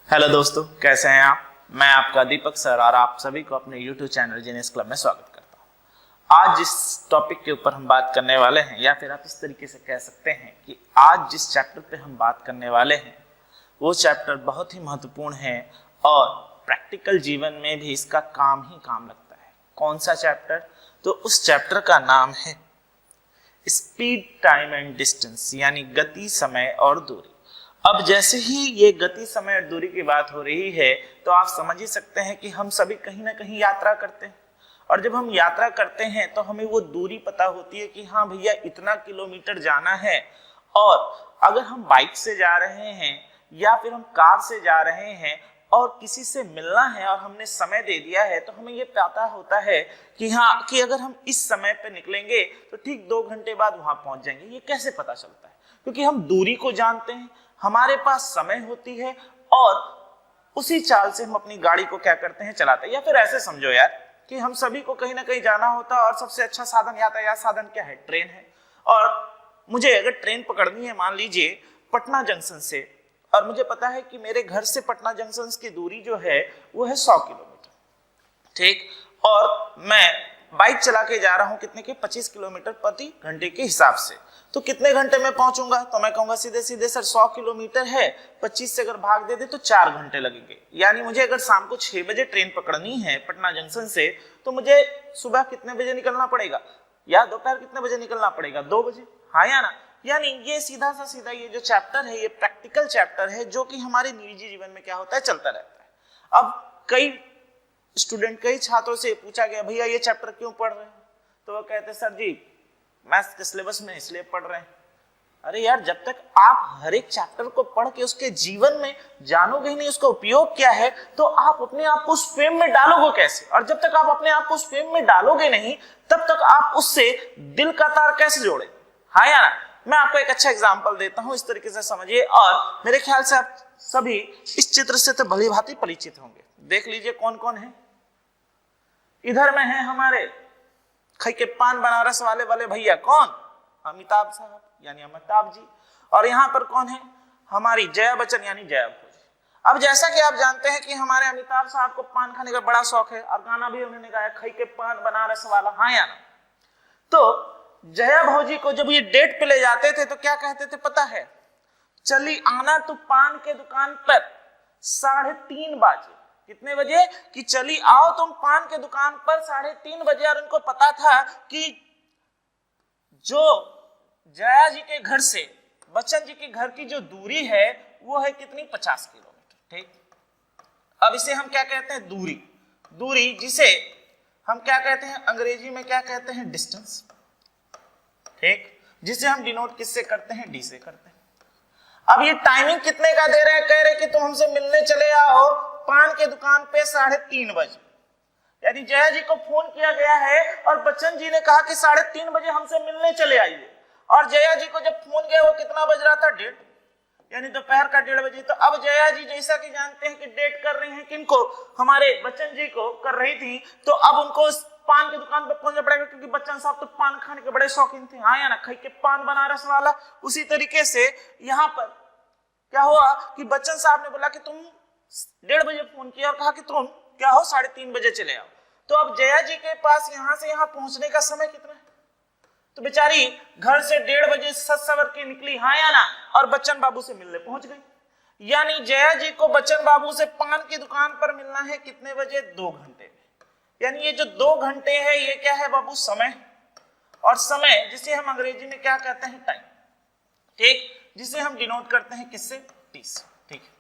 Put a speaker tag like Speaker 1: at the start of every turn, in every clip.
Speaker 1: Hello दोस्तों, कैसे हैं आप। मैं आपका दीपक सर और आप सभी को अपने YouTube चैनल जीनियस क्लब में स्वागत करता हूं। आज जिस टॉपिक के ऊपर हम बात करने वाले हैं, या फिर आप इस तरीके से कह सकते हैं कि आज जिस चैप्टर पे हम बात करने वाले हैं वो चैप्टर बहुत ही महत्वपूर्ण है और प्रैक्टिकल जीवन में भी इसका काम ही काम लगता है। कौन सा चैप्टर? तो उस चैप्टर का नाम है स्पीड, टाइम एंड डिस्टेंस, यानी गति, समय और दूरी। अब जैसे ही ये गति, समय और दूरी की बात हो रही है तो आप समझ ही सकते हैं कि हम सभी कहीं ना कहीं यात्रा करते हैं, और जब हम यात्रा करते हैं तो हमें वो दूरी पता होती है कि हाँ भैया इतना किलोमीटर जाना है। और अगर हम बाइक से जा रहे हैं या फिर हम कार से जा रहे हैं और किसी से मिलना है और हमने समय दे दिया है, तो हमें ये पता होता है कि हाँ कि अगर हम इस समय पे निकलेंगे तो ठीक 2 घंटे बाद वहां पहुंच जाएंगे। ये कैसे पता चलता है? क्योंकि हम दूरी को जानते हैं, हमारे पास समय होती है और उसी चाल से हम अपनी गाड़ी को क्या करते हैं, चलाते हैं। या फिर ऐसे समझो यार कि हम सभी को कहीं ना कहीं जाना होता है और सबसे अच्छा साधन, यातायात साधन क्या है? ट्रेन है। और मुझे अगर ट्रेन पकड़नी है, मान लीजिए पटना जंक्शन से, और मुझे पता है कि मेरे घर से पटना जंक्शन की दूरी जो है वो है 100 किलोमीटर, ठीक। और मैं बाइक चला के जा रहा हूं कितने के? 25 किलोमीटर प्रति घंटे के हिसाब से। तो कितने घंटे में पहुंचूंगा? तो मैं कहूंगा सीधे सीधे सर 100 किलोमीटर है, 25 से अगर भाग दे दे तो 4 घंटे लगेंगे। यानी मुझे अगर शाम को 6 बजे ट्रेन पकड़नी है पटना जंक्शन से, तो मुझे सुबह कितने बजे निकलना पड़ेगा, या दोपहर कितने बजे निकलना पड़ेगा? 2 बजे, हाँ या ना। यानी ये सीधा सा सीधा ये जो चैप्टर है ये प्रैक्टिकल चैप्टर है, जो कि हमारे निजी जीवन में क्या होता है, चलता रहता है। अब कई छात्रों से पूछा गया, भैया ये चैप्टर क्यों पढ़ रहे हैं? तो वो कहते सर जी मैथ्स के सिलेबस में इसलिए पढ़ रहे हैं। अरे यार, जब तक आप हर एक चैप्टर को पढ़ के उसके जीवन में जानोगे ही नहीं उसका उपयोग क्या है, तो आप अपने आप को उस फ्रेम में डालोगे कैसे? और जब तक आप अपने आप को उस फ्रेम में डालोगे नहीं, तब तक आप उससे दिल का तार कैसे जोड़े, हाँ या ना। मैं आपको एक अच्छा एग्जांपल देता हूं, इस तरीके से समझिए। और मेरे ख्याल से आप सभी इस चित्र से तो भली भांति परिचित होंगे। देख लीजिए कौन कौन है। इधर में है हमारे खई के पान बनारस वाले भैया, कौन? अमिताभ साहब यानी अमिताभ जी। और यहाँ पर कौन है? हमारी जया बच्चन यानी जया भोज। अब जैसा कि आप जानते हैं कि हमारे अमिताभ साहब को पान खाने का बड़ा शौक है, और गाना भी उन्होंने गाया खई के पान बनारस वाला, हाँ या ना। तो जया भौजी को जब ये डेट पे ले जाते थे तो क्या कहते थे पता है? चली आना तू पान के दुकान पर 3:30 बजे। कितने बजे? कि चली आओ तुम पान के दुकान पर 3:30 बजे। और उनको पता था कि जो जया जी के घर से बच्चन जी के घर की जो दूरी है वो है कितनी? 50 किलोमीटर, ठीक। अब इसे हम क्या कहते हैं? दूरी जिसे हम क्या कहते हैं? अंग्रेजी में क्या कहते हैं? डिस्टेंस, ठीक। जिसे हम डिनोट किससे करते हैं? डी से करते हैं। अब ये टाइमिंग कितने का दे रहे हैं? कह रहे कि तुम हमसे मिलने चले आओ पान के दुकान पे 3:30 बजे। यानी जया जी को फोन किया गया है और बच्चन जी ने कहा कि 3:30 बजे हमसे मिलने चले आइए। और जया जी को जब फोन गया वो कितना बज रहा था? 1:30, यानी दोपहर का 1:30 बजे। तो अब जया जी जैसा कि जानते हैं कि डेट कर रही हैं किनको? हमारे बच्चन जी को कर रही थी। तो अब उनको पान की दुकान पे पहुंचना पड़ेगा, क्योंकि बच्चन साहब तो पान खाने के बड़े शौकीन थे, हाँ या ना। खई के पान बनारस वाला। उसी तरीके से यहाँ पर क्या हुआ कि बच्चन साहब ने बोला कि तुम 1:30 बजे फोन किया और कहा कि तुम क्या हो 3:30 बजे चले आओ। तो अब जया जी के पास यहां से यहां पहुंचने का समय कितना है? तो बेचारी घर से 1:30 बजे सज सवर के निकली, हाँ या ना, और बच्चन बाबू से मिलने पहुंच गई। यानी जया जी को बच्चन बाबू से पान की दुकान पर मिलना है कितने बजे? 2 घंटे में। यानी ये जो 2 घंटे है ये क्या है बाबू? समय। और समय जिसे हम अंग्रेजी में क्या कहते हैं? टाइम, ठीक। जिसे हम डिनोट करते हैं किससे? टी से, ठीक है।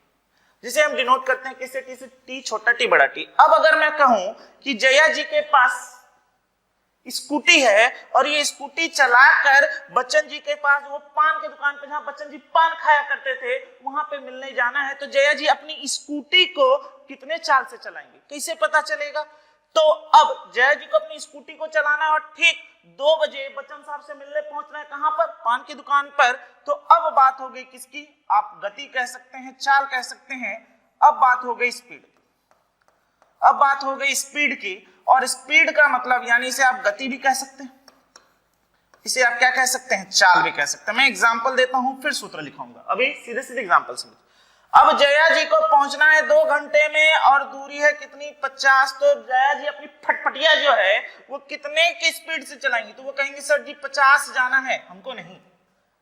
Speaker 1: जिसे हम डिनोट करते हैं किससे? टी से। टी छोटा टी बड़ा टी। अब अगर मैं कहूं कि जया जी के पास स्कूटी है और ये स्कूटी चलाकर बच्चन जी के पास वो पान के दुकान पे जहां बच्चन जी पान खाया करते थे वहां पे मिलने जाना है, तो जया जी अपनी स्कूटी को कितने चाल से चलाएंगे? कैसे पता चलेगा? तो अब जया जी को अपनी स्कूटी को चलाना है और ठीक 2 बजे बच्चन साहब से मिलने पहुंचना है, कहां पर? पान की दुकान पर। तो अब बात हो गई किसकी? आप गति कह सकते हैं, चाल कह सकते हैं। अब बात हो गई स्पीड की। अब बात हो गई स्पीड की, और स्पीड का मतलब यानी इसे आप गति भी कह सकते हैं, इसे आप क्या कह सकते हैं? चाल भी कह सकते हैं। मैं एग्जांपल देता हूं फिर सूत्र लिखाऊंगा। अभी सीधे सीधे एग्जांपल समझ। अब जया जी को पहुंचना है 2 घंटे में और दूरी है कितनी 50। तो जया जी अपनी फटफटिया जो है वो कितने की स्पीड से चलाएंगी? तो वो कहेंगे सर जी 50 जाना है। हमको नहीं,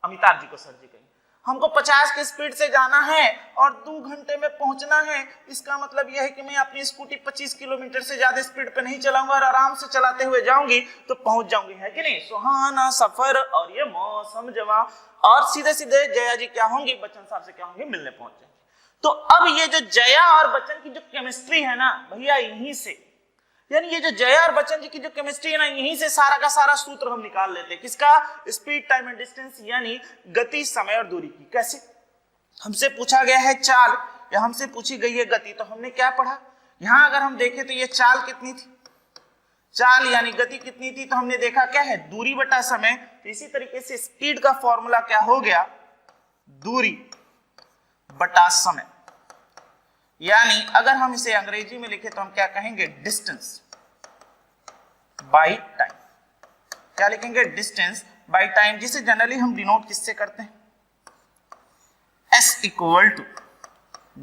Speaker 1: अमिताभ जी को सर जी कहेंगे हमको 50 की स्पीड से जाना है और 2 घंटे में पहुंचना है। इसका मतलब यह है कि मैं अपनी स्कूटी 25 किलोमीटर से ज्यादा स्पीड पे नहीं चलाऊंगा और आराम से चलाते हुए जाऊंगी तो पहुंच जाऊंगी, है कि नहीं? सुहाना सफर और ये मौसम जवा। और सीधे सीधे जया जी क्या होंगी, बच्चन साहब से क्या होंगे, मिलने पहुंच जाएंगे। तो अब ये जो जया और बच्चन की जो केमिस्ट्री है ना भैया, यहीं से, यानी ये जो जया और बच्चन जी की जो केमिस्ट्री है ना, यहीं से सारा का सारा सूत्र हम निकाल लेते हैं। किसका? स्पीड, टाइम एंड डिस्टेंस, यानी गति, समय और दूरी की। कैसे? हमसे पूछा गया है चाल या हमसे पूछी गई है गति, तो हमने क्या पढ़ा? यहां अगर हम देखें तो ये चाल कितनी थी, चाल यानी गति कितनी थी, तो हमने देखा क्या है, दूरी बटा समय। तो इसी तरीके से स्पीड का फॉर्मूला क्या हो गया, दूरी बटा समय। यानी अगर हम इसे अंग्रेजी में लिखे तो हम क्या कहेंगे, डिस्टेंस बाई टाइम। क्या लिखेंगे, डिस्टेंस बाई टाइम, जिसे जनरली हम डिनोट किससे करते हैं, S equal to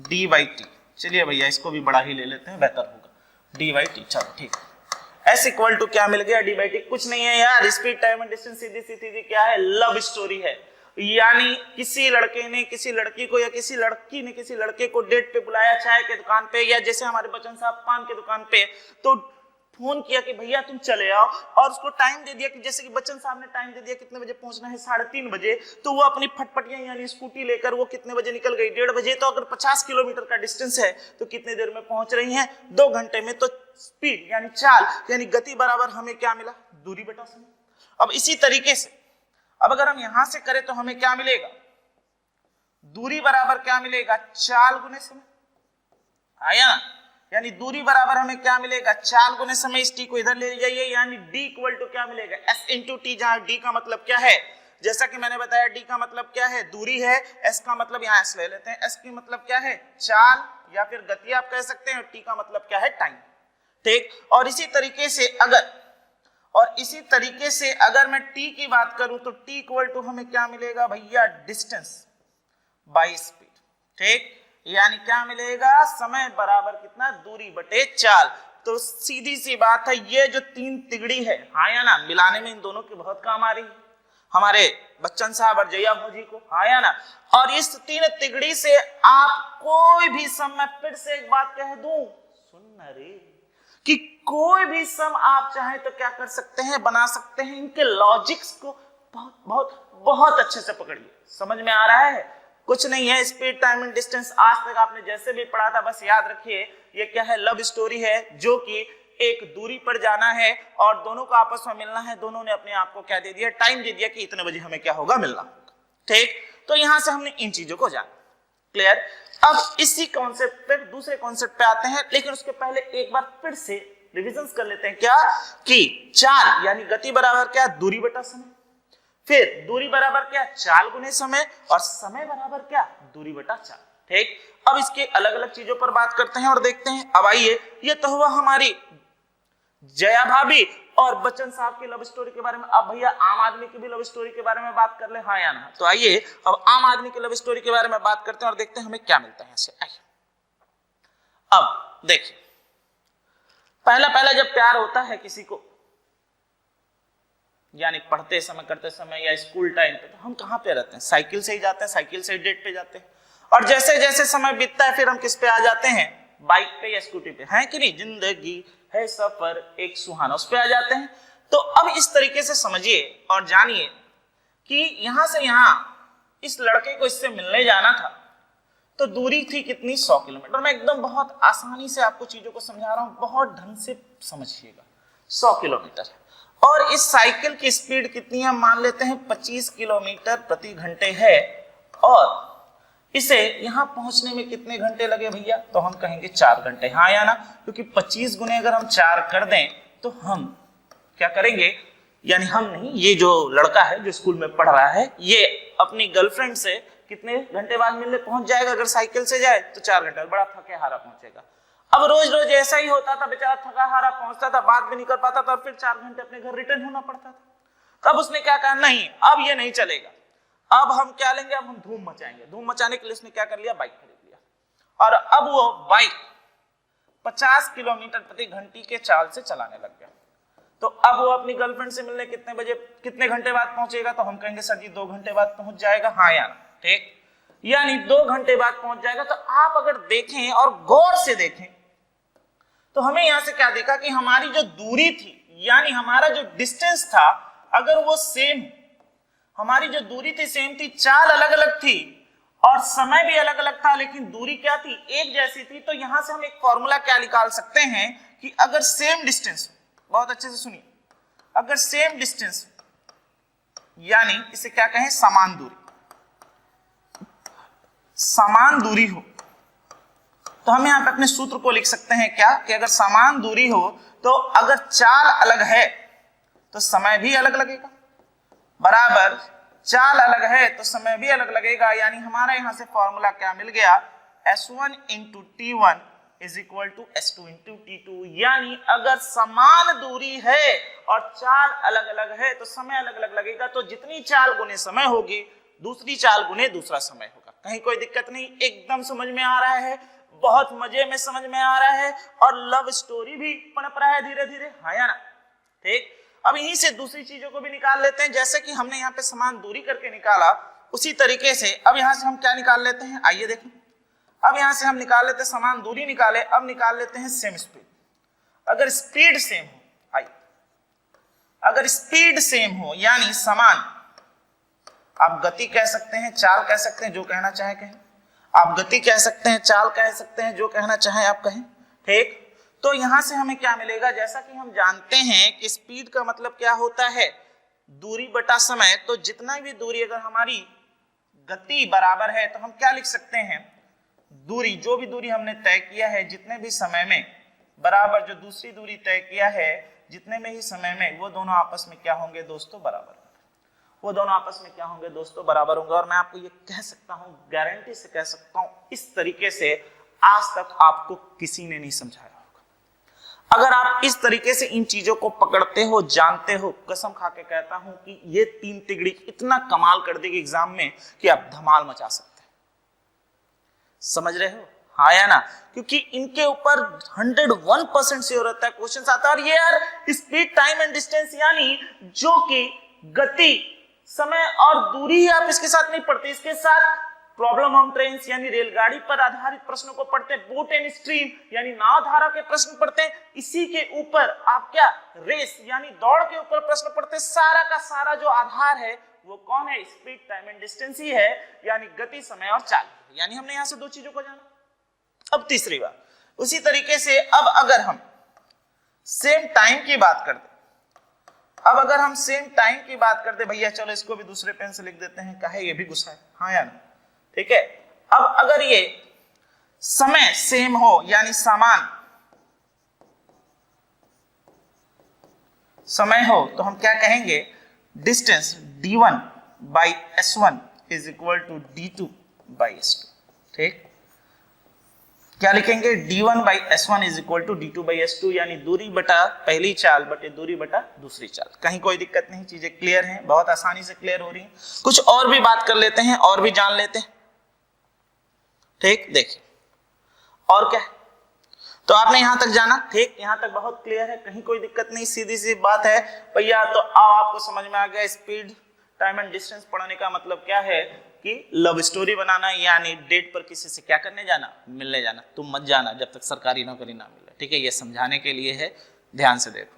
Speaker 1: D by T. चलिए भैया इसको भी बड़ा ही ले लेते हैं, बेहतर होगा, डी बाई टी। चलो ठीक है, S इक्वल टू क्या मिल गया, डी बाई टी। कुछ नहीं है यार, स्पीड, टाइम एंड डिस्टेंस सीधी सीधी क्या है, लव स्टोरी है। यानी किसी लड़के ने किसी लड़की को या किसी लड़की ने किसी लड़के को डेट पे बुलाया चाय के दुकान पे, या जैसे हमारे बच्चन साहब पान के दुकान पे, तो फोन किया कि भैया तुम चले आओ, और उसको टाइम दे दिया कि जैसे कि बच्चन साहब ने टाइम दे दिया कितने बजे पहुंचना है, 3:30 बजे। तो वो अपनी फटफटियां यानी स्कूटी लेकर वो कितने बजे निकल गई, 1:30 बजे। तो अगर 50 किलोमीटर का डिस्टेंस है तो कितने देर में पहुंच रही हैं, 2 घंटे में। तो स्पीड यानी चाल यानी गति बराबर हमें क्या मिला, दूरी बटा समय। अब इसी तरीके से अब अगर हम यहां से करें तो हमें क्या मिलेगा, दूरी बराबर क्या मिलेगा, चाल गुने समय। आया, यानी दूरी बराबर हमें क्या मिलेगा, चाल गुने समय। इस टी को इधर ले जाइए, यानी डी इक्वल टू क्या मिलेगा, एस इंटू टी, जहां डी का मतलब क्या है, जैसा कि मैंने बताया डी का मतलब क्या है, दूरी है। एस का मतलब यहां एस ले लेते हैं, एस की मतलब क्या है, चाल या फिर गति आप कह सकते हैं, टी का मतलब क्या है, टाइम। ठीक, और इसी तरीके से अगर मैं t की बात करूं तो t इक्वल टू हमें क्या मिलेगा भैया, डिस्टेंस बाई स्पीड। ठीक, यानी क्या मिलेगा, समय बराबर कितना, दूरी बटे चाल। तो सीधी सी बात है, ये जो 3 तिगड़ी है, हाँ या ना, मिलाने में इन दोनों की बहुत काम आ रही है हमारे बच्चन साहब और जया भोजी को, हाँ या ना। और इस 3 तिगड़ी से आप कोई भी सम, मैं फिर से एक बात कह दूं, सुन रे, कि कोई भी सम आप चाहें तो क्या कर सकते हैं, बना सकते हैं। इनके लॉजिक्स को बहुत बहुत बहुत अच्छे से पकड़िए, समझ में आ रहा है? कुछ नहीं है, स्पीड, टाइम एंड डिस्टेंस आज तक आपने जैसे भी पढ़ा था, बस याद रखिए ये क्या है, लव स्टोरी है, जो कि एक दूरी पर जाना है और दोनों को आपस में मिलना है। दोनों ने अपने आप को क्या दे दिया, टाइम दे दिया कि इतने बजे हमें क्या होगा, मिलना। ठीक, तो यहां से हमने इन चीजों को जाना, क्लियर। अब इसी कॉन्सेप्ट पे दूसरे कॉन्सेप्ट पे आते हैं, लेकिन उसके पहले एक बार फिर से रिविजन्स कर लेते हैं। क्या कि चाल यानी गति बराबर क्या, दूरी बटा समय, फिर दूरी बराबर क्या, चाल गुने समय, और समय बराबर क्या, दूरी बटा चाल। ठीक, अब इसके अलग अलग चीजों पर बात करते हैं और देखते हैं। अब आइए, ये तो हुआ हमारी जया भाभी और बच्चन साहब की लव स्टोरी के बारे में। अब भैया आम आदमी की भी लव स्टोरी के बारे में बात कर ले, हाँ या ना। तो आइए अब आम आदमी की लव स्टोरी के बारे में बात करते हैं और देखते हैं हमें क्या मिलता है इससे। आइए, अब देखिए, पहला जब प्यार होता है किसी को, यानी पढ़ते समय, करते समय या स्कूल टाइम पे, तो हम कहां पे रहते हैं, साइकिल से ही जाते हैं, साइकिल से ही डेट पे जाते हैं। और जैसे जैसे समय बीतता है फिर हम किस पे आ जाते हैं, बाइक पे या स्कूटी पे, है कि नहीं, जिंदगी है सफर एक सुहाना, उस पे आ जाते हैं। तो अब इस तरीके से समझिए और जानिए कि यहां से यहां इस लड़के को इससे मिलने जाना था, तो दूरी थी कितनी, 100 किलोमीटर। मैं एकदम बहुत आसानी से आपको चीजों को समझा रहा हूं, बहुत ढंग से समझिएगा। 100 किलोमीटर, और इस साइकिल की स्पीड कितनी है, मान लेते हैं 25 किलोमीटर प्रति घंटे है, और इसे यहां पहुंचने में कितने घंटे लगे भैया, तो हम कहेंगे 4 घंटे, हाँ या ना, क्योंकि 25 गुने अगर हम 4 कर दें तो हम क्या करेंगे, यानी हम नहीं, ये जो लड़का है जो स्कूल में पढ़ रहा है, ये अपनी गर्लफ्रेंड से कितने घंटे बाद मिलने पहुंच जाएगा, अगर साइकिल से जाए तो 4 घंटे, बड़ा थके हारा पहुंचेगा। अब रोज रोज ऐसा ही होता था, बेचारा थका हारा पहुंचता था, बात भी नहीं कर पाता था, फिर 4 घंटे अपने घर रिटर्न होना पड़ता था। तब उसने क्या कहा, नहीं अब ये नहीं चलेगा, अब हम क्या लेंगे, अब हम धूम मचाएंगे। धूम मचाने के लिए उसने क्या कर लिया, बाइक खरीद लिया। और अब वो बाइक 50 किलोमीटर प्रति घंटे के चाल से चलाने लग गया। तो अब वो अपनी गर्लफ्रेंड से मिलने कितने घंटे बाद पहुंचेगा? तो हम कहेंगे सर जी 2 घंटे बाद पहुंच जाएगा। हाँ या ठीक, यानी 2 घंटे बाद पहुंच जाएगा। तो आप अगर देखें और गौर से देखें तो हमें यहां से क्या देखा कि हमारी जो दूरी थी, यानी हमारा जो डिस्टेंस था, अगर वो सेम, हमारी जो दूरी थी सेम थी, चाल अलग अलग थी और समय भी अलग अलग था, लेकिन दूरी क्या थी? एक जैसी थी। तो यहां से हम एक फॉर्मूला क्या निकाल सकते हैं कि अगर सेम डिस्टेंस, बहुत अच्छे से सुनिए, अगर सेम डिस्टेंस यानी इसे क्या कहें, समान दूरी, समान दूरी हो, तो हम यहां पे अपने सूत्र को लिख सकते हैं क्या कि अगर समान दूरी हो तो अगर चाल अलग है तो समय भी अलग लगेगा, बराबर चाल अलग है तो समय भी अलग लगेगा। यानी हमारा यहां से फॉर्मूला क्या मिल गया, S1 × T1 = S2 × T2। यानी अगर समान दूरी है और चाल अलग अलग है तो समय अलग अलग लगेगा। तो जितनी चाल गुने समय होगी, दूसरी चाल गुने दूसरा समय होगा। कहीं कोई दिक्कत नहीं, एकदम समझ में आ रहा है, बहुत मजे में समझ में आ रहा है और लव स्टोरी भी पनप रहा है धीरे धीरे। हाँ या ना, ठीक। अब यहीं से दूसरी चीजों को भी निकाल लेते हैं। जैसे कि हमने यहाँ पे समान दूरी करके निकाला, उसी तरीके से अब यहाँ से हम क्या निकाल लेते हैं, आइए देखें। अब यहाँ से हम निकाल लेते हैं, समान दूरी निकाले, अब निकाल लेते हैं सेम स्पीड। अगर स्पीड सेम हो, आइए, अगर स्पीड सेम हो यानी समान, आप गति कह सकते हैं, चाल कह सकते हैं, जो कहना चाहे कहें। आप गति कह सकते हैं, चाल कह सकते हैं, जो कहना चाहे आप कहें, ठीक। तो यहां से हमें क्या मिलेगा, जैसा कि हम जानते हैं कि स्पीड का मतलब क्या होता है, दूरी बटा समय। तो जितना भी दूरी, अगर हमारी गति बराबर है तो हम क्या लिख सकते हैं, दूरी, जो भी दूरी हमने तय किया है जितने भी समय में, बराबर जो दूसरी दूरी तय किया है जितने में ही समय में, वो दोनों आपस में क्या होंगे दोस्तों, बराबर। वो दोनों आपस में क्या होंगे दोस्तों, बराबर होंगे। और मैं आपको ये कह सकता हूं, गारंटी से कह सकता हूं, इस तरीके से आज तक आपको किसी ने नहीं समझाया होगा। अगर आप इस तरीके से इन चीजों को पकड़ते हो, जानते हो, कसम खा के कहता हूं कि ये 3 तिगड़ी इतना कमाल कर देगी एग्जाम में कि आप धमाल मचा सकते हैं। समझ रहे हो? हाँ या ना? क्योंकि इनके ऊपर 101% श्योर रहता है क्वेश्चन आता है। और ये यार स्पीड, टाइम एंड डिस्टेंस, यानी जो कि गति, समय और दूरी, आप इसके साथ नहीं पढ़ते, इसके साथ प्रॉब्लम ऑन ट्रेन्स यानी रेलगाड़ी पर आधारित प्रश्नों को पढ़ते हैं, बोट एंड स्ट्रीम यानी नाव धारा के प्रश्न पढ़ते हैं, इसी के ऊपर आप क्या, रेस यानी दौड़ के ऊपर प्रश्न पढ़ते हैं। सारा का सारा जो आधार है वो कौन है, स्पीड, टाइम एंड डिस्टेंस ही है, यानी गति, समय और चाल। यानी हमने यहां से 2 चीजों को जाना। अब तीसरी बात, उसी तरीके से अब अगर हम सेम टाइम की बात करते, अब अगर हम सेम टाइम की बात करते, भैया चलो इसको भी दूसरे पेन से लिख देते हैं, काहे ये भी गुस्सा है, हाँ या ना, ठीक है। अब अगर ये समय सेम हो यानी समान समय हो तो हम क्या कहेंगे, distance d1 by s1 is equal to d2 by s2, ठीक। क्या लिखेंगे, d1 by s1 is equal to d2 by s2, यानी दूरी बटा पहली चाल बटे दूरी बटा दूसरी चाल। कहीं कोई दिक्कत नहीं, चीजें क्लियर हैं, बहुत आसानी से क्लियर हो रही हैं। कुछ और भी बात कर लेते हैं और भी जान लेते हैं, ठीक। देखिए और क्या है, तो आपने यहां तक जाना, ठीक, यहां तक बहुत क्लियर है, कहीं कोई दिक्कत नहीं, सीधी सी बात है भैया। तो आपको समझ में आ गया स्पीड, टाइम एंड डिस्टेंस पढ़ने का मतलब क्या है कि लव स्टोरी बनाना, यानी डेट पर किसी से क्या करने जाना, मिलने जाना। तुम मत जाना जब तक सरकारी नौकरी ना मिले, ठीक है। ये समझाने के लिए है, ध्यान से देखो,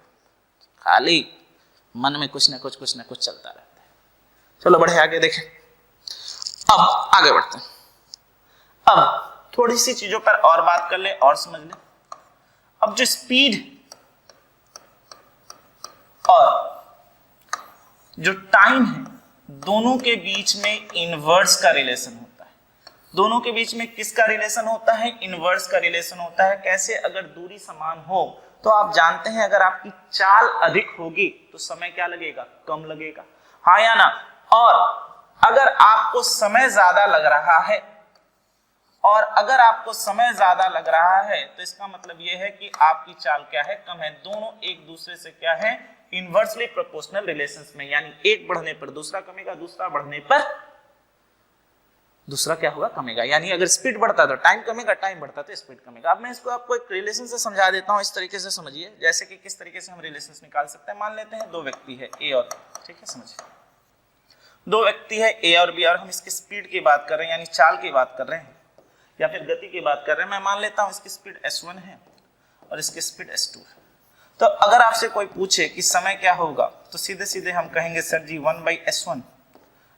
Speaker 1: खाली मन में कुछ ना कुछ चलता रहता है। चलो बढ़े आगे देखें, अब आगे बढ़ते हैं। अब थोड़ी सी चीजों पर और बात कर ले और समझ ले। अब जो स्पीड और जो टाइम है, दोनों के बीच में इनवर्स का रिलेशन होता है। दोनों के बीच में किसका रिलेशन होता है, इनवर्स का रिलेशन होता है। कैसे, अगर दूरी समान हो तो आप जानते हैं अगर आपकी चाल अधिक होगी तो समय क्या लगेगा, कम लगेगा, हाँ या ना। और अगर आपको समय ज्यादा लग रहा है, और अगर आपको समय ज्यादा लग रहा है तो इसका मतलब यह है कि आपकी चाल क्या है, कम है। दोनों एक दूसरे से क्या है, इनवर्सली प्रोपोर्शनल रिलेशंस में, यानी एक बढ़ने पर दूसरा कमेगा, दूसरा बढ़ने पर दूसरा क्या होगा, कमेगा। यानी अगर स्पीड बढ़ता है तो टाइम कमेगा, टाइम बढ़ता है तो स्पीड कमेगा। अब मैं इसको आपको एक रिलेशन से समझा देता हूँ, इस तरीके से समझिए, जैसे कि किस तरीके से हम रिलेशंस निकाल सकते हैं। मान लेते हैं दो व्यक्ति है ए और बी, ठीक है, समझिए दो व्यक्ति है ए और बी और हम इसकी स्पीड की बात कर रहे हैं, यानी चाल की बात कर रहे हैं या फिर गति की बात कर रहे हैं। मैं मान लेता हूँ इसकी स्पीड s1 है और इसकी स्पीड s2 है। तो अगर आपसे कोई पूछे कि समय क्या होगा तो सीधे सीधे हम कहेंगे sir ji 1/s1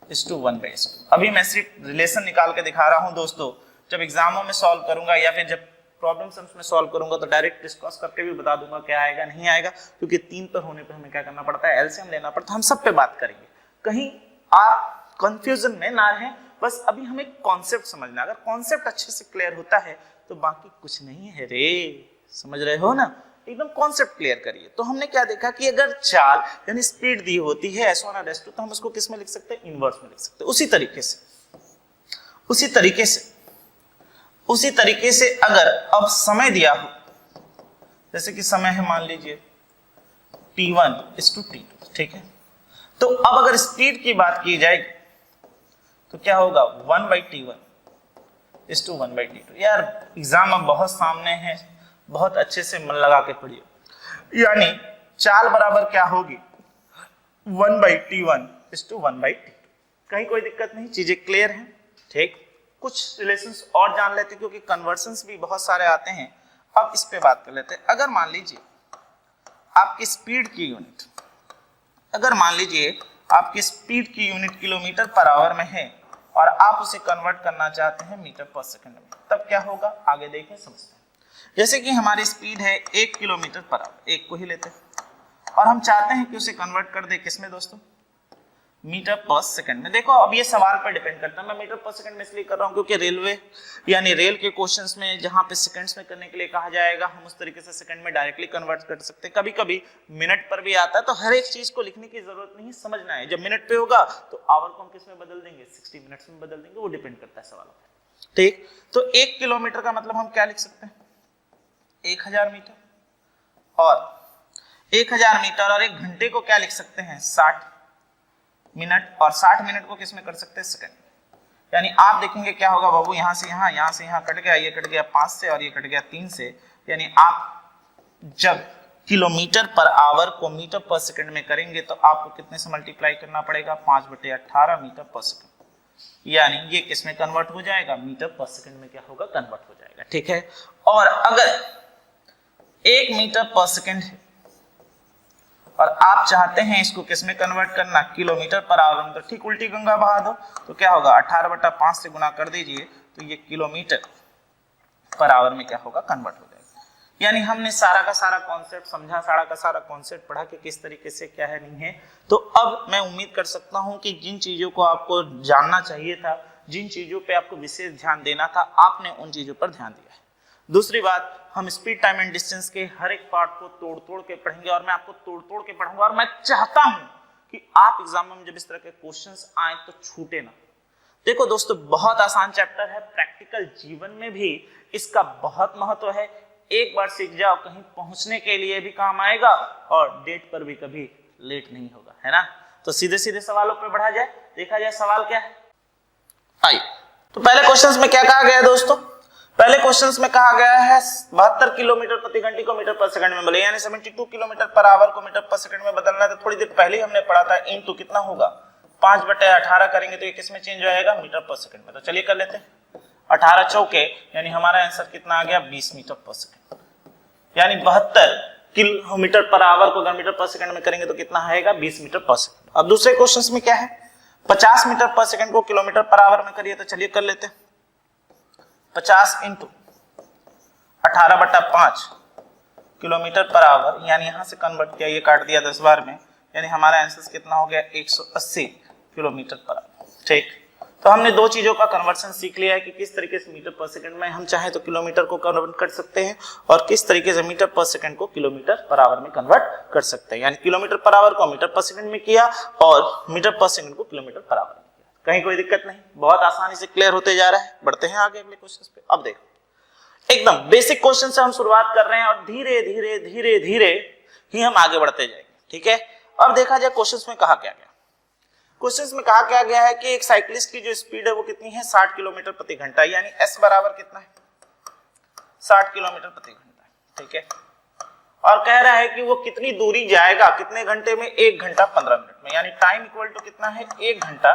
Speaker 1: is to 1/s2। अभी मैं सिर्फ रिलेशन निकाल के दिखा रहा हूं दोस्तों, जब एग्जामों में सॉल्व करूंगा या फिर जब प्रॉब्लम सम्स में सॉल्व करूंगा तो डायरेक्ट डिस्कस करके भी बता दूंगा क्या आएगा नहीं आएगा, क्योंकि 3 पर होने पे हमें क्या करना पड़ता है, एलसीएम लेना पड़ता है। हम सब पे बात करेंगे, कहीं आप कंफ्यूजन में ना रहें, बस अभी हमें कॉन्सेप्ट समझना। अगर कॉन्सेप्ट अच्छे से क्लियर होता है तो बाकी कुछ नहीं है रे, समझ रहे हो ना, एकदम कॉन्सेप्ट क्लियर करिए। तो हमने क्या देखा कि अगर चाल यानी स्पीड दी होती है s1 और s2 तो हम उसको किस में लिख सकते हैं, इनवर्स में लिख सकते हैं। उसी तरीके से अगर अब समय दिया हो, जैसे कि समय है मान लीजिए t1 is to t2, ठीक है, तो अब अगर स्पीड की बात की जाएगी तो क्या होगा 1/t1 is to 1/t2। यार एग्जाम अब बहुत सामने है, बहुत अच्छे से मन लगा के पढ़िए। यानी चाल बराबर क्या होगी 1/t1 is to 1/t2। कहीं कोई दिक्कत नहीं, चीजें क्लियर हैं, ठीक। कुछ रिलेशंस और जान लेते हैं क्योंकि कन्वर्जन्स भी बहुत सारे आते हैं। अब इस पे बात कर लेते हैं। अगर मान लीजिए आपकी स्पीड की यूनिट, अगर मान लीजिए आपकी स्पीड की यूनिट किलोमीटर पर आवर में है और आप उसे कन्वर्ट करना चाहते हैं मीटर पर सेकंड में, तब क्या होगा आगे देखें समझते हैं। जैसे कि हमारी स्पीड है 1 किलोमीटर पर आवर, एक को ही लेते हैं और हम चाहते हैं कि उसे कन्वर्ट कर दे किसमें दोस्तों, मीटर पर सेकंड में। देखो अब ये सवाल पर डिपेंड करता है, मैं मीटर पर सेकंड में इसलिए कर रहा हूं क्योंकि रेलवे यानी रेल के क्वेश्चंस में जहां पे सेकंड्स में करने के लिए कहा जाएगा हम उस तरीके से सेकंड में डायरेक्टली कन्वर्ट कर सकते हैं। कभी कभी मिनट पर भी आता है, तो हर एक चीज को लिखने की जरूरत नहीं, समझना है। जब मिनट पे होगा तो आवर को हम किस में बदल देंगे, 60 मिनट्स में बदल देंगे, वो डिपेंड करता है सवाल पर, ठीक। तो 1 किलोमीटर का मतलब हम क्या लिख सकते हैं 1000 मीटर, और 1000 मीटर और 1 घंटे को क्या लिख सकते हैं 60 मिनट, और 60 मिनट को किस में कर सकते हैं सेकंड। यानी आप देखेंगे क्या होगा बाबू, यहां से यहां कट गया, ये कट गया 5 से और ये कट गया 3 से। यानी आप जब किलोमीटर पर आवर को मीटर पर सेकंड में करेंगे तो आपको कितने से मल्टीप्लाई करना पड़ेगा, 5/18 मीटर पर सेकंड। यानी ये किस में कन्वर्ट हो जाएगा, मीटर पर सेकंड में क्या होगा, कन्वर्ट हो जाएगा, ठीक है। और अगर 1 मीटर पर सेकंड है और आप चाहते हैं इसको किस में कन्वर्ट करना, किलोमीटर पर आवर में, तो ठीक उल्टी गंगा बहा दो, तो क्या होगा 18/5 से गुना कर दीजिए तो ये किलोमीटर पर आवर में क्या होगा, कन्वर्ट हो जाएगा। यानी हमने सारा का सारा कॉन्सेप्ट समझा, सारा का सारा कॉन्सेप्ट पढ़ा कि किस तरीके से क्या है नहीं है। तो अब मैं उम्मीद कर सकता हूं कि जिन चीजों को आपको जानना चाहिए था, जिन चीजों पे आपको विशेष ध्यान देना था, आपने उन चीजों पर ध्यान दिया है। दूसरी बात, हम स्पीड टाइम एंड डिस्टेंस के हर एक पार्ट को तोड़ तोड़ के पढ़ेंगे और मैं आपको तोड़ तोड़ के पढ़ाऊंगा। और मैं चाहता हूं कि आप एग्जाम में जब इस तरह के क्वेश्चंस आए तो छूटे ना। देखो दोस्तों, बहुत आसान चैप्टर है, प्रैक्टिकल जीवन में भी इसका बहुत महत्व है। एक बार सीख जाओ, कहीं पहुंचने के लिए भी काम आएगा और डेट पर भी कभी लेट नहीं होगा, है ना। तो सीधे सीधे सवालों पर बढ़ा जाए, देखा जाए सवाल क्या है। आइए, तो पहले क्वेश्चंस में क्या कहा गया है दोस्तों, पहले क्वेश्चंस में कहा गया है 72 किलोमीटर प्रति घंटे को मीटर पर सेकंड में बदले, यानी 72 किलोमीटर पर आवर को मीटर पर सेकंड में बदलना है। तो थोड़ी देर पहले हमने पढ़ा था इनटू कितना होगा 5/18 करेंगे तो ये किस में चेंज हो जाएगा, मीटर पर सेकंड में। तो चलिए कर लेते हैं 18 चौके, यानी हमारा आंसर कितना आ गया 20 मीटर पर सेकंड। यानी 72 किलोमीटर पर आवर को अगर मीटर पर सेकंड में करेंगे तो कितना आएगा 20 मीटर पर सेकंड। अब दूसरे क्वेश्चन में क्या है, 50 मीटर पर सेकंड को किलोमीटर पर आवर में करिए, तो चलिए कर लेते हैं 50 इंटू 18/5 किलोमीटर पर आवर, यानी यहां से कन्वर्ट किया, ये काट दिया 10 बार में, यानी हमारा आंसर कितना हो गया 180 किलोमीटर पर आवर, ठीक। तो हमने दो चीजों का कन्वर्शन सीख लिया है कि किस तरीके से मीटर पर सेकंड में हम चाहे तो किलोमीटर को कन्वर्ट कर सकते हैं और किस तरीके से मीटर पर सेकंड को किलोमीटर पर आवर में कन्वर्ट कर सकते हैं। यानी किलोमीटर पर आवर को मीटर पर सेकंड में किया और मीटर पर सेकंड को किलोमीटर पर आवर में किया। कहीं कोई दिक्कत नहीं, बहुत आसानी से क्लियर होते जा रहा है। बढ़ते हैं आगे अगले क्वेश्चन पे। अब देखो, एकदम बेसिक क्वेश्चन से हम शुरुआत कर रहे हैं और धीरे धीरे धीरे धीरे ही हम आगे बढ़ते जाएंगे, ठीक है। अब देखा जाए क्वेश्चंस में कहा क्या गया। क्वेश्चंस में कहा क्या गया है कि एक साइक्लिस्ट की जो स्पीड है वो कितनी है 60 किलोमीटर प्रति घंटा, यानी s बराबर कितना है 60 किलोमीटर प्रति घंटा, ठीक है। और कह रहा है कि वो कितनी दूरी जाएगा कितने घंटे में, 1 घंटा 15 मिनट में, यानी टाइम इक्वल टू कितना है 1 घंटा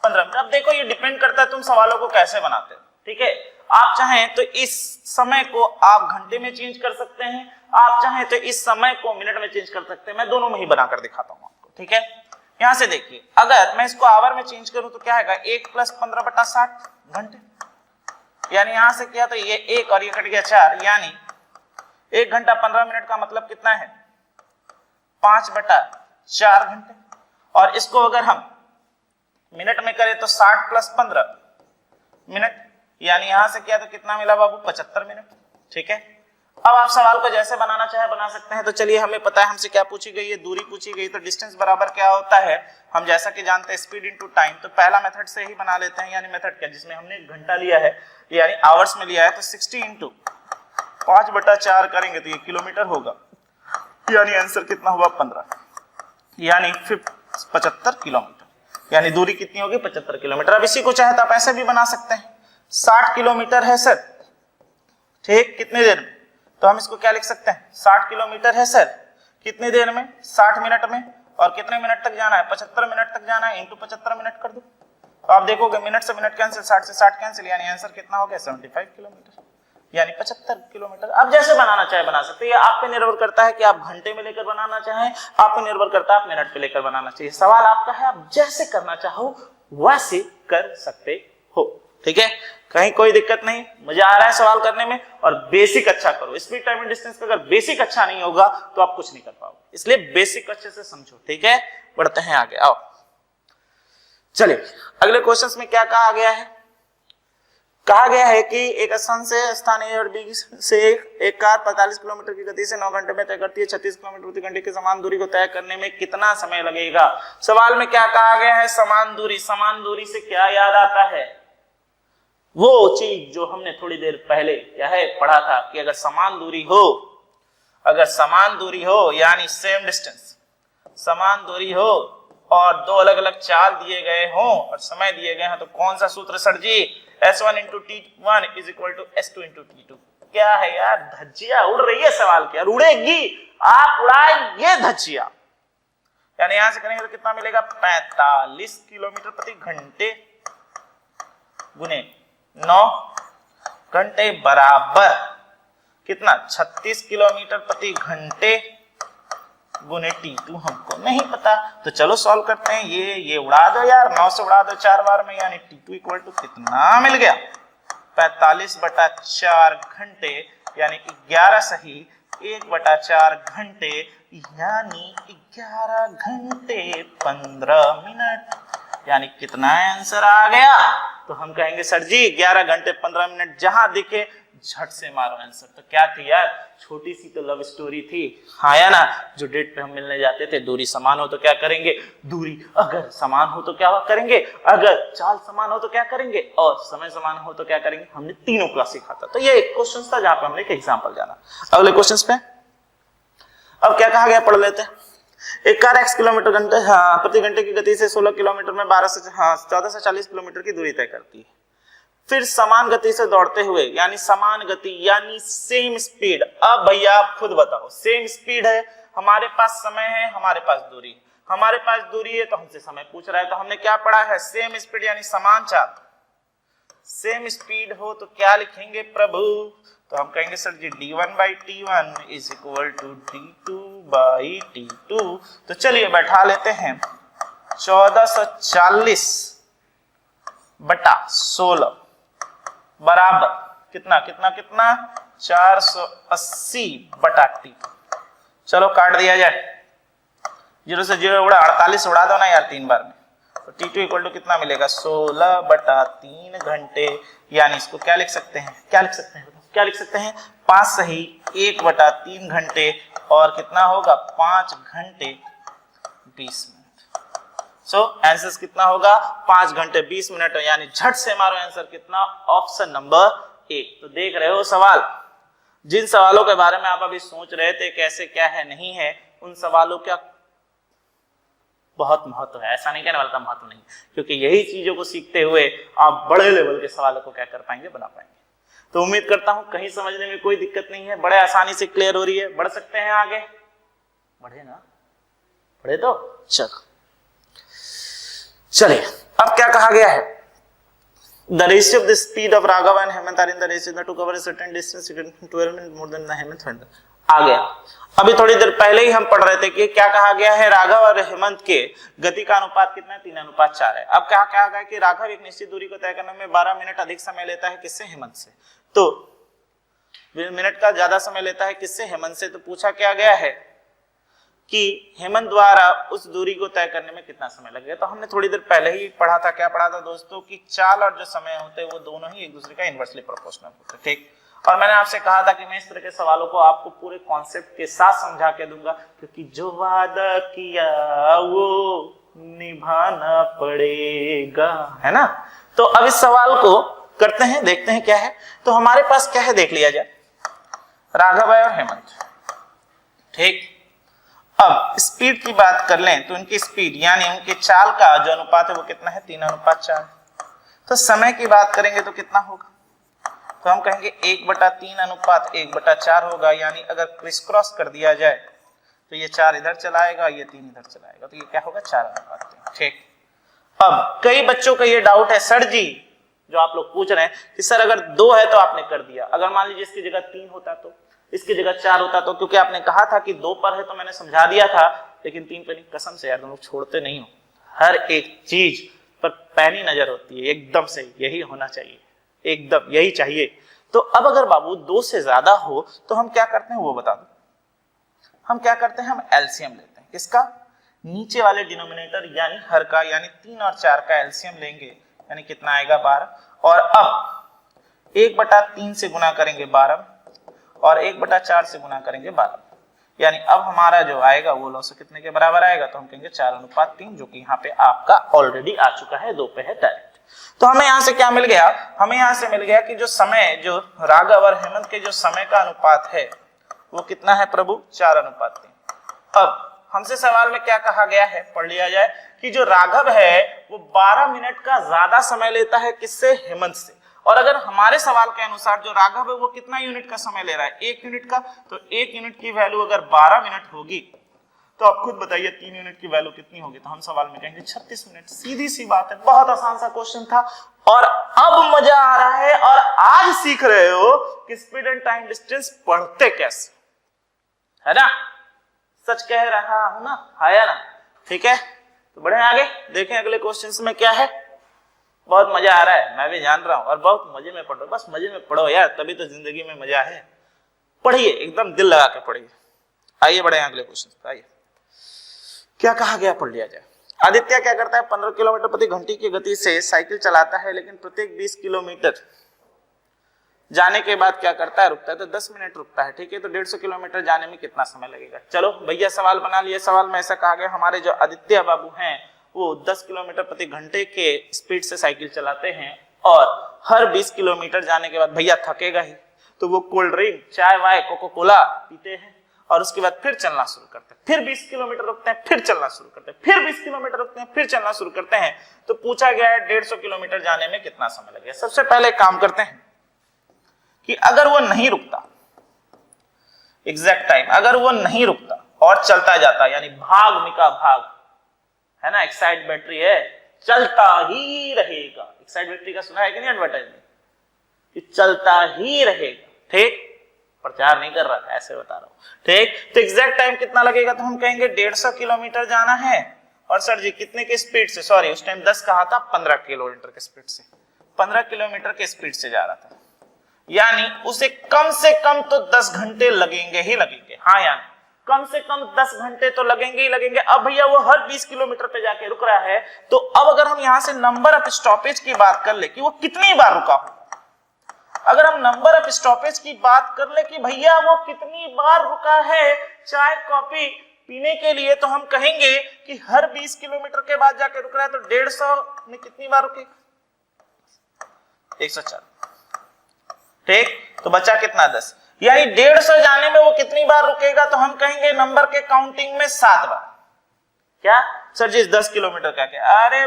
Speaker 1: 15 मिनट। अब देखो ये डिपेंड करता है तुम सवालों को कैसे बनाते हो, ठीक है। आप चाहें तो इस समय को आप घंटे में चेंज कर सकते हैं, आप चाहें तो इस समय को मिनट में चेंज कर सकते हैं, मैं दोनों में ही बनाकर दिखाता हूं आपको, ठीक है। यहां से देखिए अगर मैं इसको आवर में चेंज करूं तो क्या आएगा 1 + 15/60 घंटे, यानी यहां से किया तो ये 1 और ये कट गया 4, यानी 1 घंटा 15 मिनट का मतलब कितना है 5/4 घंटे। और इसको अगर हम मिनट में करें तो 60 + 15 मिनट, यानी यहां से किया तो कितना मिला बाबू 75 मिनट, ठीक है। अब आप सवाल को जैसे बनाना चाहे बना सकते हैं। तो चलिए हमें पता है हमसे क्या पूछी गई है, दूरी पूछी गई, तो डिस्टेंस बराबर क्या होता है हम जैसा कि जानते हैं स्पीड इनटू टाइम। तो पहला मेथड से ही बना लेते हैं, यानी मेथड क्या जिसमें हमने घंटा लिया है यानी आवर्स में लिया है, तो 60 × 5/4 करेंगे तो ये किलोमीटर होगा, यानी आंसर कितना हुआ 15, यानी 75 किलोमीटर, यानी दूरी कितनी होगी 75 किलोमीटर। अब इसी को चाहे तो आप ऐसे भी बना सकते हैं 60 किलोमीटर है सर, ठीक, कितनी देर में, तो हम इसको क्या लिख सकते हैं 60 किलोमीटर है सर कितनी देर में 60 मिनट में, और कितने मिनट तक जाना है 75 मिनट तक जाना है, इंटू 75 मिनट कर दो। तो आप देखोगे मिनट से मिनट कैंसिल, 60 से 60 कैंसिल, यानी आंसर कितना हो गया 75 किलोमीटर, यानी 75 किलोमीटर। अब जैसे बनाना चाहे बना सकते हैं, आप पे निर्भर करता है कि आप घंटे में लेकर बनाना चाहें, आप पे निर्भर करता है आप मिनट पे लेकर बनाना चाहिए। सवाल आपका है, आप जैसे करना चाहो वैसे कर सकते हो, ठीक है, कहीं कोई दिक्कत नहीं। मुझे आ रहा है सवाल करने में, और बेसिक अच्छा करो। स्पीड टाइम एंड डिस्टेंस का अगर बेसिक अच्छा नहीं होगा तो आप कुछ नहीं कर पाओगे, इसलिए बेसिक अच्छे से समझो, ठीक है। बढ़ते हैं आगे, आओ चलिए अगले क्वेश्चंस में क्या कहा गया है। कहा गया है कि एक स्थान से स्थान ए और बी से एक कार 45 किलोमीटर की गति से 9 घंटे में तय करती है, 36 किलोमीटर प्रति घंटे की समान दूरी को तय करने में कितना समय लगेगा। सवाल में क्या कहा गया है समान दूरी। समान दूरी से क्या याद आता है, वो चीज जो हमने थोड़ी देर पहले क्या है पढ़ा था कि अगर समान दूरी हो यानी सेम डिस्टेंस, समान दूरी हो और दो अलग अलग चाल दिए गए हों और समय दिए गए हैं, तो कौन सा सूत्र सर जी, S1 × T1 = S2 × T2। क्या है यार, धज्जिया उड़ रही है सवाल की, यार उड़ेगी, आप उड़ाएंगे धज्जिया। यानी यहां से करेंगे तो कितना मिलेगा 45 किलोमीटर प्रति घंटे गुने 9 घंटे बराबर कितना 36 किलोमीटर प्रति घंटे गुने T2 हमको नहीं पता, तो चलो सॉल्व करते हैं। ये उड़ा दो यार, 9 से उड़ा दो 4 बार में, यानी T2 = कितना मिल गया 45/4 घंटे, यानी 11 सही 1/4 घंटे, यानी 11 घंटे 15 मिनट, यानी कितना आंसर आ गया। तो हम कहेंगे सर जी 11 घंटे 15 मिनट, जहां दिखे झट से मारो आंसर। तो क्या थी यार, छोटी सी तो लव स्टोरी थी, हाँ या ना, जो डेट पे हम मिलने जाते थे, दूरी समान हो तो क्या करेंगे, दूरी अगर समान हो तो क्या करेंगे, अगर चाल समान हो तो क्या करेंगे, और समय समान हो तो क्या करेंगे। हमने तीनों का सीखा था। तो ये एक क्वेश्चन था जहां पे हमने एक एग्जांपल जाना। अगले क्वेश्चन पे अब क्या कहा गया पढ़ लेते हैं। एक कार x किलोमीटर प्रति घंटे की गति से 16 किलोमीटर में 14 से 40 किलोमीटर की दूरी तय करती है। फिर समान गति से दौड़ते हुए, यानी समान गति यानी सेम स्पीड। अब भैया आप खुद बताओ, सेम स्पीड है, हमारे पास समय है, हमारे पास दूरी, हमारे पास दूरी है तो हमसे समय पूछ रहा है। तो हमने क्या पढ़ा है, सेम स्पीड यानी समान चाल। सेम स्पीड हो तो क्या लिखेंगे प्रभु, तो हम कहेंगे सर जी d1/t1 = d2/t2। तो चलिए बैठा लेते हैं 1440/16 बराबर कितना 480/t। चलो काट दिया जाए, 0 से 0 उड़ा, 48 उड़ा दो ना यार 3 बार में। तो T2 = कितना मिलेगा 16/3 घंटे, यानी इसको क्या लिख सकते हैं, क्या लिख सकते हैं 5 सही 1/3 घंटे, और कितना होगा 5 घंटे 20 मिनट। सो आंसर कितना होगा 5 घंटे 20 मिनट, यानी झट से मारो आंसर कितना, ऑप्शन नंबर 1। तो देख रहे हो सवाल, जिन सवालों के बारे में आप अभी सोच रहे थे कैसे क्या है नहीं है, उन सवालों का बहुत महत्व है, ऐसा नहीं कहने वाला था महत्व नहीं, क्योंकि यही चीजों को सीखते हुए आप बड़े लेवल के सवालों को क्या कर पाएंगे, बना पाएंगे। तो उम्मीद करता हूं कहीं समझने में कोई दिक्कत नहीं है, बड़े आसानी से क्लियर हो रही है। बढ़ सकते हैं आगे, बढ़े ना, बढ़े तो चलो। चलिए अब क्या कहा गया है, the ratio of the speed of Raghav and Hemant are in the ratio to cover a certain distance 12 minutes more than the Hemant went। आ गया। अभी थोड़ी देर पहले ही हम पढ़ रहे थे कि क्या कहा गया है, राघव और हेमंत के गति का अनुपात कितना है, 3:4 है। अब क्या कहा गया कि राघव एक निश्चित दूरी को तय करने में 12 मिनट अधिक समय लेता है, किससे, हेमंत से। तो मिनट का ज्यादा समय लेता है, किससे, हेमंत से। तो पूछा क्या गया है कि हेमंत द्वारा उस दूरी को तय करने में कितना समय लगेगा। तो हमने थोड़ी देर पहले ही पढ़ा था, क्या पढ़ा था दोस्तों, कि चाल और जो समय होते हैं वो दोनों ही एक दूसरे का इनवर्सली प्रोपोर्शनल होते हैं, ठीक। और मैंने आपसे कहा था कि मैं इस तरह के सवालों को आपको पूरे कॉन्सेप्ट के साथ समझा के दूंगा, क्योंकि जो वादा किया वो निभाना पड़ेगा, है ना। तो अब इस सवाल को करते हैं, देखते हैं क्या है। तो हमारे पास क्या है, देख लिया जाए, राघव और हेमंत, ठीक। अब स्पीड की बात कर लें तो उनकी स्पीड यानी उनके चाल का जो अनुपात है वो कितना है, 3:4। तो समय की बात करेंगे तो कितना होगा, तो हम कहेंगे 1/3 अनुपात 1/4 होगा। यानी अगर क्रिस क्रॉस कर दिया जाए तो ये 4 इधर चलाएगा, ये 3 इधर चलाएगा, तो ये क्या होगा, 4:3, ठीक। अब कई बच्चों का ये डाउट है, सर जी जो आप लोग पूछ रहे हैं कि सर अगर 2 है तो आपने कर दिया, अगर मान लीजिए इसकी जगह 3 होता तो, इसकी जगह 4 होता तो, क्योंकि आपने कहा था कि 2 पर है तो मैंने समझा दिया था, लेकिन 3 पे नहीं। कसम से यार तुम लोग छोड़ते नहीं हो, हर एक चीज पर पैनी नजर होती है, एकदम से यही होना चाहिए, एकदम यही चाहिए। तो अब अगर बाबू 2 से ज्यादा हो तो हम क्या करते हैं वो बता दो। हम क्या करते हैं, हम एलसीएम लेते हैं, किसका, नीचे वाले डिनोमिनेटर यानी हर का, यानी 3 और 4 का एलसीएम लेंगे, यानी कितना आएगा, 12। और अब 1/3 से गुना करेंगे 12 और 1/4 से गुना करेंगे 12, यानी अब हमारा जो आएगा वो लॉस कितने के बराबर आएगा, तो हम कहेंगे 4:3, जो कि यहाँ पे आपका ऑलरेडी आ चुका है, 2 पे है डायरेक्ट। तो हमें यहाँ से क्या मिल गया, हमें यहाँ से मिल गया कि जो समय, जो राघव और हेमंत के जो समय का अनुपात है वो कितना है प्रभु, 4:3। अब हमसे सवाल में क्या कहा गया है, पढ़ लिया जाए, कि जो राघव है वो 12 मिनट का ज्यादा समय लेता है, किससे, हेमंत से। और अगर हमारे सवाल के अनुसार जो राघव है वो कितना यूनिट का समय ले रहा है, 1 यूनिट का, तो 1 यूनिट की वैल्यू अगर 12 मिनट होगी तो आप खुद बताइए 3 यूनिट की वैल्यू कितनी होगी, तो हम सवाल में कहेंगे 36 मिनट। सीधी सी बात है, बहुत आसान सा क्वेश्चन था। और अब मजा आ रहा है और आज सीख रहे हो कि स्पीड एंड टाइम डिस्टेंस पढ़ते कैसे, है ना। सच कह रहा हूं ना, है ना, ठीक है। तो बढ़े आगे, देखें अगले क्वेश्चन में क्या है। बहुत मजा आ रहा है, मैं भी जान रहा हूं, और बहुत मजे में पढ़ो, बस मजे में पढ़ो यार, तभी तो जिंदगी में मजा है। पढ़िए, एकदम दिल लगा के पढ़िए। आइए बढ़े अगले क्वेश्चन पर, आइए क्या कहा गया, पढ़ लिया जाए। आदित्य क्या करता है, 15 किलोमीटर प्रति घंटे की गति से साइकिल चलाता है, लेकिन प्रत्येक 20 किलोमीटर जाने के बाद क्या करता है, रुकता है, तो 10 मिनट रुकता है, ठीक है। तो 150 किलोमीटर जाने में कितना समय लगेगा। चलो भैया सवाल बना लिए। सवाल में ऐसा कहा गया, हमारे जो आदित्य बाबू हैं वो 10 किलोमीटर प्रति घंटे के स्पीड से साइकिल चलाते हैं, और हर 20 किलोमीटर जाने के बाद भैया थकेगा ही, तो वो कोल्ड ड्रिंक, चाय वाय, कोको कोला पीते हैं, और उसके बाद फिर चलना शुरू करते हैं, फिर 20 किलोमीटर रुकते हैं, फिर चलना शुरू करते हैं, फिर 20 किलोमीटर रुकते हैं, फिर चलना शुरू करते हैं। तो पूछा गया है 150 किलोमीटर जाने में कितना समय लगेगा। सबसे पहले काम करते हैं कि अगर वो नहीं रुकता, एग्जैक्ट टाइम, अगर वो नहीं रुकता और चलता जाता, यानी भाग मिका भाग, है ना, एक्साइड बैटरी है, चलता ही रहेगा। एक्साइड बैटरी का सुना है कि नहीं एडवर्टाइजमेंट, कि चलता ही रहेगा, ठीक। प्रचार नहीं कर रहा था, ऐसे बता रहा हूं, ठीक। तो एग्जैक्ट टाइम कितना लगेगा, तो हम कहेंगे 150 किलोमीटर जाना है, और सर जी कितने के स्पीड से, सॉरी उस टाइम 10 कहा था, 15 किलोमीटर के स्पीड से, 15 किलोमीटर के स्पीड से जा रहा था, यानी उसे कम से कम तो 10 घंटे लगेंगे ही लगेंगे। हाँ, यानी कम से कम 10 घंटे तो लगेंगे ही लगेंगे। अब भैया वो हर 20 किलोमीटर पे जाके रुक रहा है, तो अब अगर हम यहां से नंबर ऑफ स्टॉपेज की बात कर ले कि वो कितनी बार रुका हो, अगर हम नंबर ऑफ स्टॉपेज की बात कर ले कि भैया वो कितनी बार रुका है चाय कॉफी पीने के लिए, तो हम कहेंगे कि हर 20 किलोमीटर के बाद जाके रुक रहा है, तो 150 में कितनी बार रुकेगा, 104, ठीक। तो बचा कितना, 10, यानी 150 जाने में वो कितनी बार रुकेगा, तो हम कहेंगे नंबर के काउंटिंग में 7 बार। क्या सर जी 10 किलोमीटर का क्या? अरे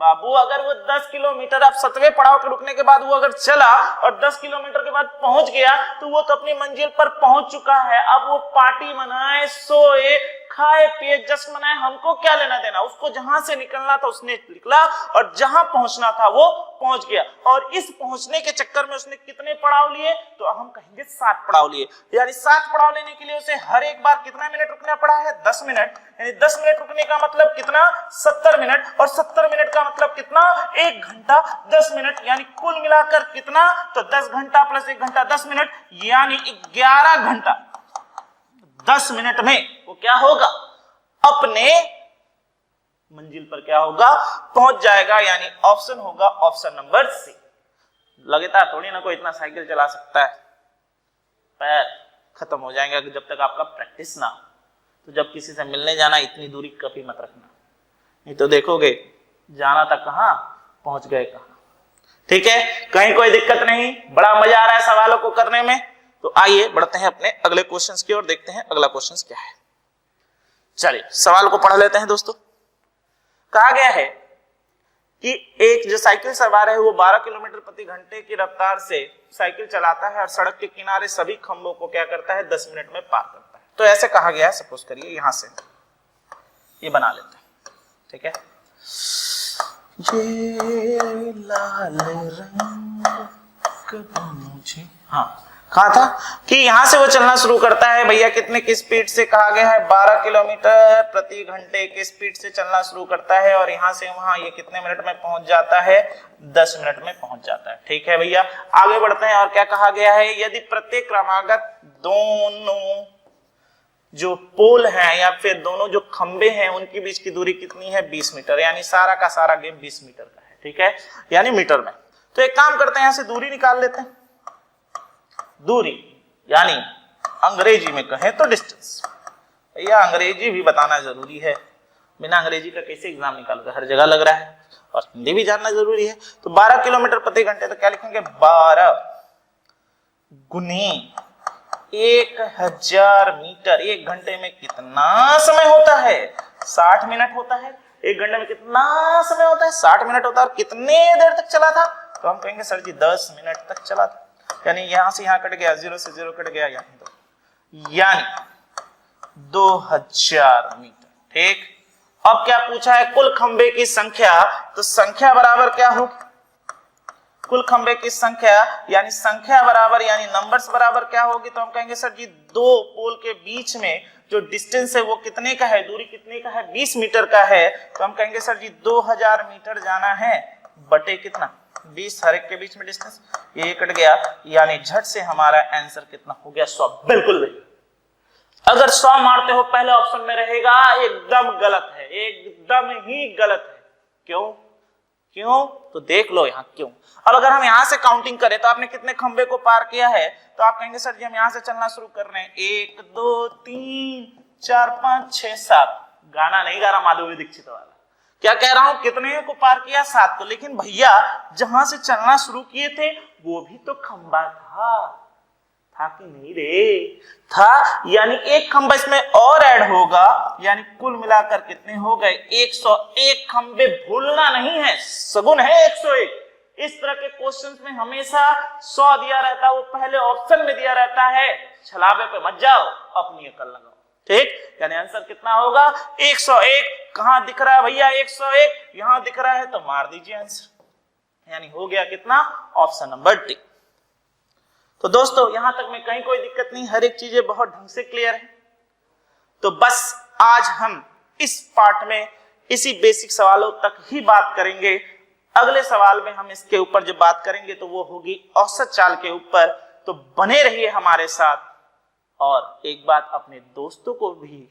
Speaker 1: बाबू, अगर वो 10 किलोमीटर आप 7वें पड़ाव के रुकने के बाद वो अगर चला और 10 किलोमीटर के बाद पहुंच गया तो वो तो अपनी मंजिल पर पहुंच चुका है। अब वो पार्टी मनाए, सोए, खाए पिए, जश्न मनाए, हमको क्या लेना देना। उसको जहां से निकलना था उसने निकला और जहां पहुंचना था वो पहुंच गया। और इस पहुंचने के चक्कर में उसने कितने पड़ाव लिए? तो हम कहेंगे 60 पड़ाव लिए। यानी 60 पड़ाव लेने के लिए उसे हर एक बार कितना मिनट रुकना पड़ा है? 10 मिनट। यानी 10 मिनट रुकने का मतलब कितना? 70 मिनट। और 70 मिनट का मतलब कितना? 1 घंटा 10 मिनट। यानी कुल मिलाकर कितना? तो 10 घंटा प्लस 1 घंटा 10 मिनट, यानी 11 घंटा 10 मिनट में वो क्या होगा? अपने मंजिल पर क्या होगा? पहुंच जाएगा। यानी ऑप्शन होगा ऑप्शन नंबर सी। लगातार थोड़ी ना कोई इतना साइकिल चला सकता है, पैर खत्म हो जाएंगे जब तक आपका प्रैक्टिस ना हो। तो जब किसी से मिलने जाना इतनी दूरी कभी मत रखना, नहीं तो देखोगे जाना था कहां, पहुंच गए कहां। ठीक है, कहीं कोई दिक्कत नहीं, बड़ा मजा आ रहा है सवालों को करने में। तो आइए बढ़ते हैं अपने अगले क्वेश्चंस की ओर, देखते हैं अगला क्वेश्चंस क्या है। चलिए सवाल को पढ़ लेते हैं दोस्तों। कहा गया है कि एक जो साइकिल सवार है वो 12 किलोमीटर प्रति घंटे की रफ्तार से साइकिल चलाता है और सड़क के किनारे सभी खंभों को क्या करता है? 10 मिनट में पार करता है। तो ऐसे कहा गया है, सपोज करिए यहां से ये बना लेते हैं। ठीक है, ये लाल रंग कब मुझे, हाँ कहा था कि यहां से वो चलना शुरू करता है भैया कितने की स्पीड से? कहा गया है 12 किलोमीटर प्रति घंटे की स्पीड से चलना शुरू करता है और यहां से वहां ये कितने मिनट में पहुंच जाता है? 10 मिनट में पहुंच जाता है। ठीक है भैया, आगे बढ़ते हैं। और क्या कहा गया है? यदि प्रत्येक क्रमागत दोनों जो पोल हैं या फिर दोनों जो खंबे हैं उनके बीच की दूरी कितनी है? 20 मीटर। यानी सारा का सारा गेम 20 मीटर का है। ठीक है, यानी मीटर में। तो एक काम करते हैं, यहां से दूरी निकाल लेते हैं। दूरी यानी अंग्रेजी में कहें तो डिस्टेंस। भैया अंग्रेजी भी बताना जरूरी है, बिना अंग्रेजी का कैसे एग्जाम निकालोगे? हर जगह लग रहा है, और हिंदी भी जानना जरूरी है। तो 12 किलोमीटर प्रति घंटे, तो क्या लिखेंगे? 12 गुने 1000 मीटर। 1 घंटे में कितना समय होता है? 60 मिनट होता है। 1 घंटे में कितना समय होता है? 60 मिनट होता है। और कितने देर तक चला था? तो हम कहेंगे सर जी 10 मिनट तक चला था। यानी यहां से यहां कट गया, 0 से 0 कट गया, यानी 2000 मीटर। ठीक, अब क्या पूछा है? कुल खंबे की संख्या। तो संख्या बराबर क्या होगी? कुल खंबे की संख्या यानी संख्या बराबर यानी नंबर्स बराबर क्या होगी? तो हम कहेंगे सर जी 2 पोल के बीच में जो डिस्टेंस है वो कितने का है? दूरी कितने का है? 20 मीटर का है। तो हम कहेंगे सर जी 2000 मीटर जाना है बटे कितना? 20, हर एक के बीच में डिस्टेंस, ये कट गया। यानी झट से हमारा आंसर कितना हो गया? 100। बिल्कुल नहीं, अगर 100 मारते हो पहले ऑप्शन में रहेगा, एकदम गलत है, एकदम ही गलत है। क्यों? क्यों? तो देख लो यहाँ क्यों। अब अगर हम यहाँ से काउंटिंग करें तो आपने कितने खंबे को पार किया है? तो आप कहेंगे सर जी हम यहाँ से चलना शुरू कर रहे हैं, 1 2 3 4 5 6 7। गाना नहीं गा रहा माधुरी दीक्षित वाला, क्या कह रहा हूं? कितने को पार किया? 7 को। लेकिन भैया जहां से चलना शुरू किए थे वो भी तो खंबा था कि नहीं रे? था। यानी एक खंबा इसमें और ऐड होगा, यानी कुल मिलाकर कितने हो गए? 101 खंबे। भूलना नहीं है, सगुन है 101। इस तरह के क्वेश्चंस में हमेशा 100 दिया रहता है, वो पहले ऑप्शन में दिया रहता है। छलावे पे मत जाओ, अपनी अकल लगाओ। ठीक, यानी आंसर कितना होगा? 101। कहां दिख रहा है भैया 101? यहां दिख रहा है, तो मार दीजिए आंसर। यानी हो गया कितना? Option number D. तो दोस्तों यहां तक में कहीं कोई दिक्कत नहीं, हर एक चीजें बहुत ढंग से क्लियर है। तो बस आज हम इस पार्ट में इसी बेसिक सवालों तक ही बात करेंगे। अगले सवाल में हम इसके ऊपर जो बात करेंगे तो वो होगी औसत चाल के ऊपर। तो बने रहिए हमारे साथ, और एक बात अपने दोस्तों को भी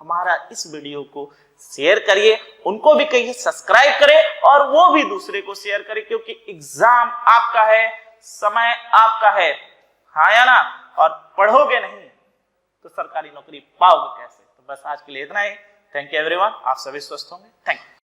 Speaker 1: हमारा इस वीडियो को शेयर करिए, उनको भी कहिए सब्सक्राइब करें, और वो भी दूसरे को शेयर करें, क्योंकि एग्जाम आपका है, समय आपका है, हाँ या ना? और पढ़ोगे नहीं तो सरकारी नौकरी पाओगे कैसे? तो बस आज के लिए इतना ही। थैंक यू एवरीवन, आप सभी स्वस्थ होंगे। Thank you.